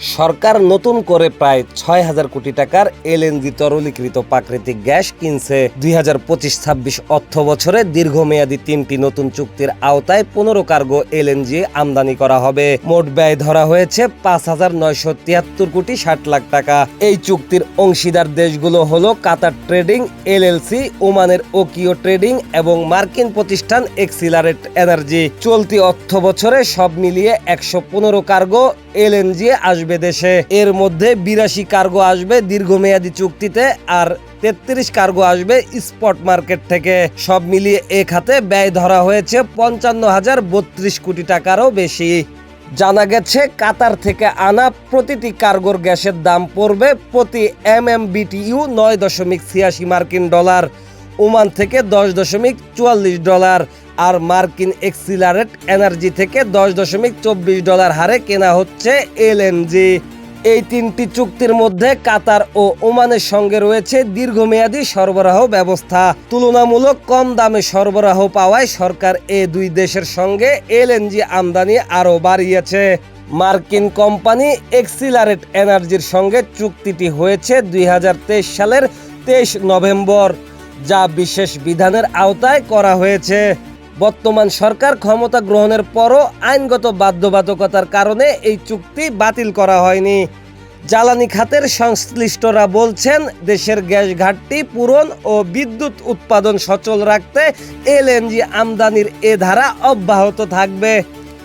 সরকার নতুন করে প্রায় ৬,০০০ কোটি টাকার এলএনজি তরলীকৃত প্রাকৃতিক গ্যাস কিনছে। ২০২৫-২৬ অর্থ বছরে দীর্ঘমেয়াদী ৩টি নতুন চুক্তির আওতায় ১৫ কার্গো এলএনজি আমদানি করা হবে। মোট ব্যয় ধরা হয়েছে ৫,৯৭৩ কোটি ৬০ লাখ টাকা। এই চুক্তির অংশীদার দেশগুলো হলো কাতার ট্রেডিং এলএলসি, ওমানের ওকিও ট্রেডিং এবং মার্কিন প্রতিষ্ঠান এক্সিলারেট এনার্জি। চলতি অর্থ বছরে সব মিলিয়ে ১১৫ কার্গো এলএনজি আসবে দেশে। এর মধ্যে ৮২ কার্গো আসবে দীর্ঘমেয়াদী চুক্তিতে আর ৩৩ কার্গো আসবে স্পট মার্কেট থেকে। সব মিলিয়ে এ খাতে ব্যয় ধরা হয়েছে ৫৫,০৩২ কোটি টাকারও বেশি। জানা গেছে কাতার থেকে আনা প্রতিটি কার্গোর গ্যাসের দাম পড়বে প্রতি MMBTU ৯.৮৬ মার্কিন ডলার, ওমান থেকে ১০.৪৪ ডলার আর মার্কিন এক্সিলারেট এনার্জি থেকে ১০.২৪ ডলার হারে কেনা হচ্ছে এলএনজি। এই তিনটি চুক্তির মধ্যে কাতার ও ওমানের সঙ্গে রয়েছে দীর্ঘমেয়াদী সরবরাহ ব্যবস্থা। তুলনামূলক কম দামে সরবরাহ পাওয়ায় সরকার এই দুই দেশের সঙ্গে এলএনজি আমদানি আরও বাড়িয়েছে। মার্কিন কোম্পানি এক্সিলারেট এনার্জির সঙ্গে চুক্তিটি হয়েছে ২০২৩ সালের ২৩ নভেম্বর, যা বিশেষ বিধানের আওতায় করা হয়েছে। বর্তমান সরকার ক্ষমতা গ্রহণের পরও আইনগত বাধ্যবাধকতার কারণে এই চুক্তি বাতিল করা হয়নি। জ্বালানি খাতের সংশ্লিষ্টরা বলছেন, দেশের গ্যাস ঘাটতি পূরণ ও বিদ্যুৎ উৎপাদন সচল রাখতে এলএনজি আমদানির এ ধারা অব্যাহত থাকবে।